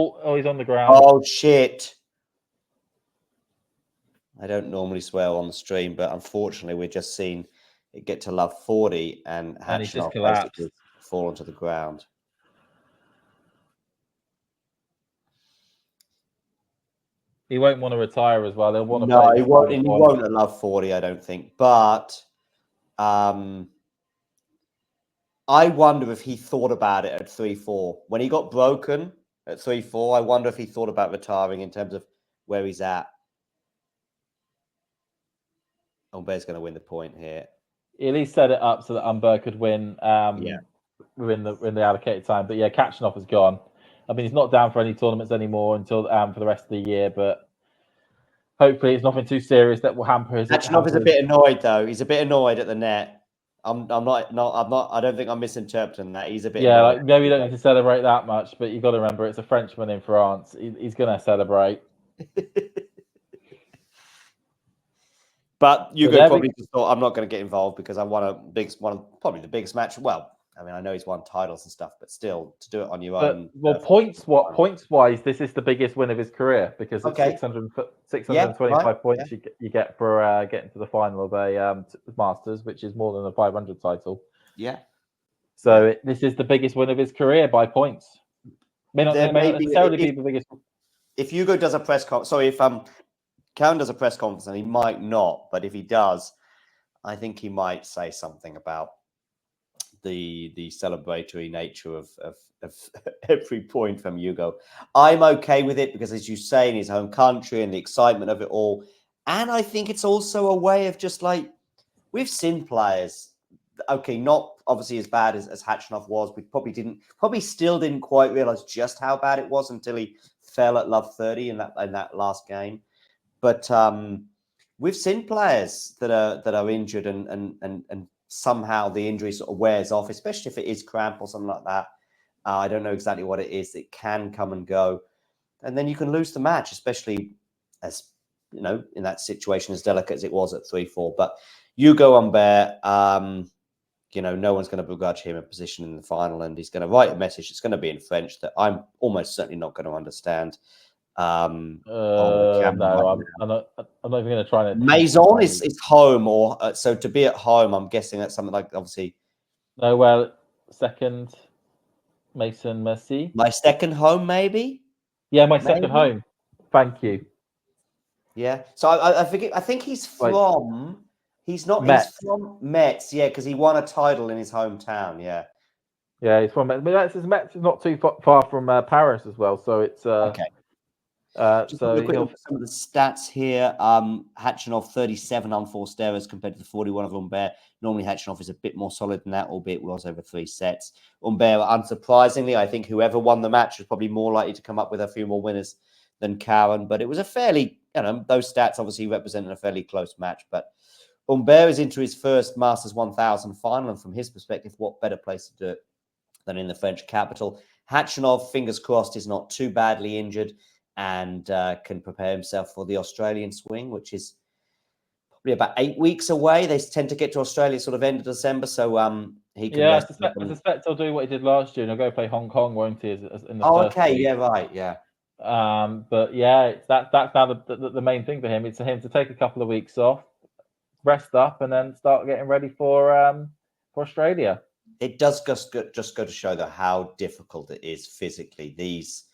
Oh, he's on the ground. Oh, shit. I don't normally swear on the stream, but unfortunately, we're just seeing it get to love 40 and he's just Khachanov collapsed. basically fall onto the ground. He won't want to retire as well. He'll want to No, play. he won't at love 40, I don't think. But I wonder if he thought about it at 3-4. When he got broken at 3-4, I wonder if he thought about retiring in terms of where he's at. Humbert's going to win the point here. He at least set it up so that Humbert could win within the allocated time. But yeah, Khachanov has gone. I mean, he's not down for any tournaments anymore until for the rest of the year, but hopefully it's nothing too serious that will hamper his. Khachanov is a bit annoyed though. He's a bit annoyed at the net. I'm not. I don't think I'm misinterpreting that. He's a bit. Yeah, like maybe you don't need to celebrate that much, but you got to remember it's a Frenchman in France. He's going to celebrate. But Ugo probably just thought, I'm not going to get involved because I won probably the biggest match. Well, I mean, I know he's won titles and stuff, but still, to do it on your own. Well, points-wise, this is the biggest win of his career because it's 625 points you get for getting to the final of a Masters, which is more than a 500 title. Yeah. So this is the biggest win of his career by points. May not necessarily be the biggest. If Ugo does a press conference, if Karen does a press conference, and he might not, but if he does, I think he might say something about the celebratory nature of every point from Ugo. I'm okay with it because, as you say, in his home country and the excitement of it all, and I think it's also a way of just like we've seen players. Okay, not obviously as bad as Khachanov was. We probably still didn't quite realize just how bad it was until he fell at love 30 in that last game. But we've seen players that are injured and somehow the injury sort of wears off, especially if it is cramp or something like that. I don't know exactly what it is. It can come and go, and then you can lose the match, especially as you know in that situation as delicate as it was at 3-4. But Ugo Humbert, no one's going to begrudge him a position in the final, and he's going to write a message. It's going to be in French that I'm almost certainly not going to understand. No, I'm not even going to try and. Maison is home, or so to be at home. I'm guessing that's something like obviously. No, well, second, Maison Merci. My second home, maybe. Yeah, my second home. Thank you. Yeah, so I think he's from. He's not. Metz. He's from Metz, yeah, because he won a title in his hometown. Yeah. Yeah, he's from Metz. But Metz is not too far from Paris as well, so it's okay. Just so a quick look at some of the stats here. Khachanov 37 unforced errors compared to the 41 of Humbert. Normally Khachanov is a bit more solid than that, albeit was over 3 sets. Humbert, unsurprisingly, I think whoever won the match was probably more likely to come up with a few more winners than Karen. But it was a fairly, those stats obviously represented a fairly close match. But Humbert is into his first Masters 1000 final, and from his perspective, what better place to do it than in the French capital? Khachanov, fingers crossed, is not too badly injured and can prepare himself for the Australian swing, which is probably about 8 weeks away. They tend to get to Australia sort of end of December, so he can. Yeah, I suspect he'll do what he did last year, and he'll go play Hong Kong, won't he? In the first week. Yeah, right, yeah. But yeah, that's now the main thing for him. It's for him to take a couple of weeks off, rest up, and then start getting ready for Australia. It does just go to show that how difficult it is physically. These.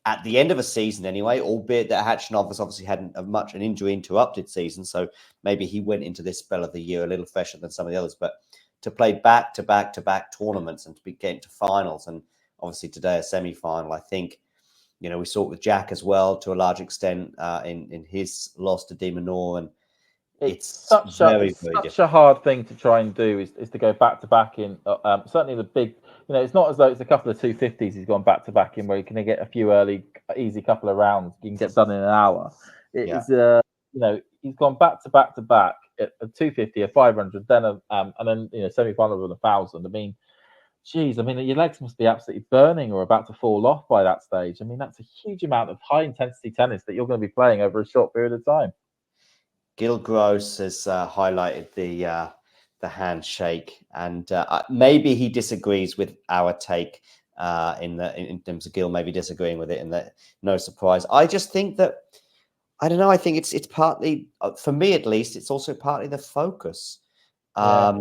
At the end of a season anyway, albeit that Khachanov has obviously had an injury-interrupted season, so maybe he went into this spell of the year a little fresher than some of the others, but to play back-to-back tournaments and to be getting to finals, and obviously today a semi-final, I think, we saw it with Jack as well to a large extent in his loss to De Minaur, and it's such a hard thing to try and do is to go back-to-back in, certainly the big... it's not as though it's a couple of 250s he's gone back-to-back in where you can get a few easy couple of rounds. You can get done in an hour. It's, he's gone back-to-back at a 250, a 500, then and then, semi-final with 1,000. I mean, your legs must be absolutely burning or about to fall off by that stage. I mean, that's a huge amount of high-intensity tennis that you're going to be playing over a short period of time. Gil Gross has highlighted the handshake, and maybe he disagrees with our take. in terms of Gil maybe disagreeing with it, and that no surprise. I just think that I don't know. I think it's partly for me at least. It's also partly the focus. Yeah,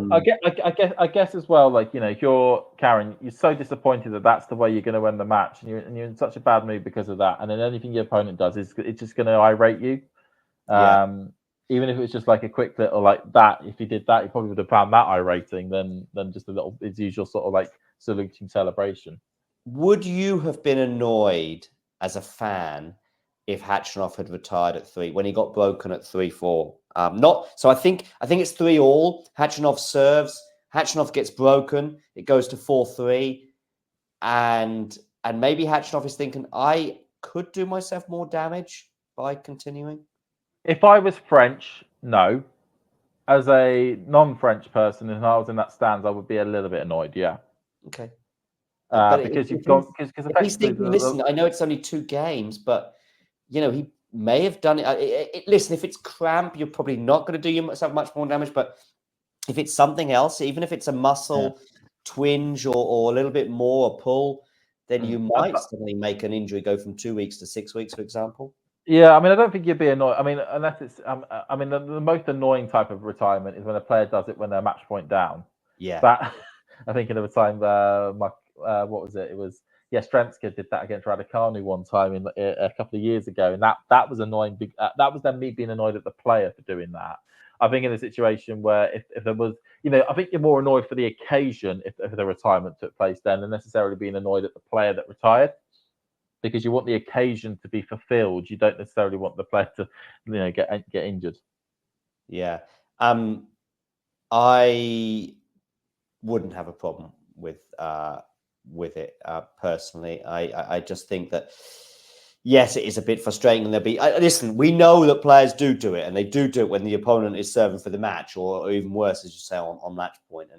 I guess as well. Like you're Karen. You're so disappointed that that's the way you're going to win the match, and you're in such a bad mood because of that. And then anything your opponent does is it's just going to irate you. Yeah. Even if it was just like a quick little like that. If he did that, he probably would have found that irating than just a little his usual sort of like saluting celebration. Would you have been annoyed as a fan if Khachanov had retired at 3 when he got broken at 3-4? Not so. I think it's 3-all. Khachanov serves. Khachanov gets broken. It goes to 4-3, and maybe Khachanov is thinking, I could do myself more damage by continuing. If I was French, no. As a non-French person, and I was in that stands, I would be a little bit annoyed. Yeah. Okay. Because you've got because if he's thinking, listen, I know it's only 2 games, but he may have done it. Listen, if it's cramp, you're probably not going to do yourself much more damage. But if it's something else, even if it's a muscle twinge or a little bit more a pull, then you might suddenly make an injury go from 2 weeks to 6 weeks, for example. Yeah, I mean, I don't think you'd be annoyed. I mean, unless it's, I mean, the most annoying type of retirement is when a player does it when they're match point down. Yeah. That I think of a time, what was it? It was Stremska did that against Raducanu one time a couple of years ago, and that was annoying. That was then me being annoyed at the player for doing that. I think in a situation where if there was, I think you're more annoyed for the occasion if the retirement took place then than necessarily being annoyed at the player that retired. Because you want the occasion to be fulfilled, you don't necessarily want the player to, get injured. Yeah, I wouldn't have a problem with it personally. I just think that yes, it is a bit frustrating, and there'll be listen. We know that players do it, and they do it when the opponent is serving for the match, or even worse, as you say, on match point.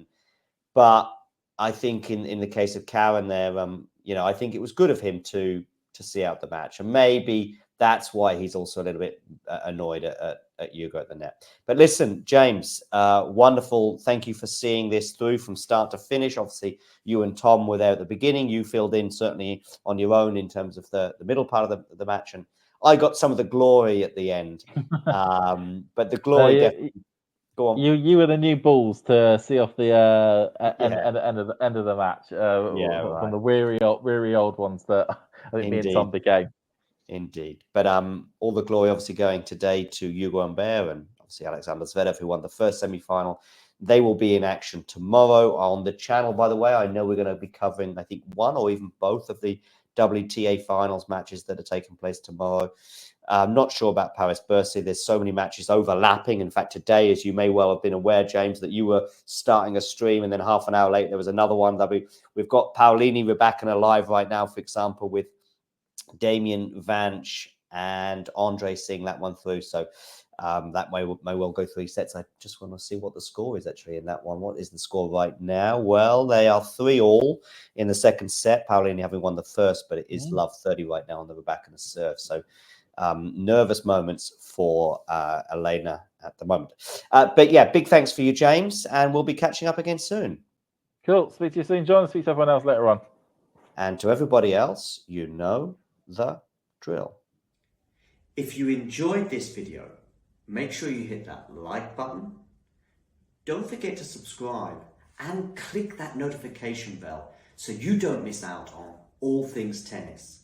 But I think in the case of Karen there, I think it was good of him to see out the match, and maybe that's why he's also a little bit annoyed at Ugo at the net. But listen, James, wonderful. Thank you for seeing this through from start to finish. Obviously, you and Tom were there at the beginning. You filled in certainly on your own in terms of the middle part of the match, and I got some of the glory at the end. But the glory definitely. Go on. You were the new balls to see off the end of the match from the weary old ones that I think me and Tom became. Indeed. But all the glory obviously going today to Ugo Humbert and obviously Alexander Zverev, who won the first semi-final. They will be in action tomorrow on the channel, by the way. I know we're going to be covering, I think, one or even both of the WTA finals matches that are taking place tomorrow. I'm not sure about Paris Bercy. There's so many matches overlapping. In fact, today, as you may well have been aware, James, that you were starting a stream, and then half an hour later, there was another one. We've got Paolini Rybakina live right now, for example, with Damien Vanch and Andre seeing that one through. So that may well go 3 sets. I just want to see what the score is actually in that one. What is the score right now? Well, they are 3-all in the second set. Paolini having won the first, but it is love 30 right now on the Rybakina serve. So nervous moments for Elena at the moment. But yeah, big thanks for you, James, and we'll be catching up again soon. Cool. Speak to you soon, John. Speak to everyone else later on. And to everybody else, you know the drill. If you enjoyed this video, make sure you hit that like button. Don't forget to subscribe and click that notification bell so you don't miss out on all things tennis.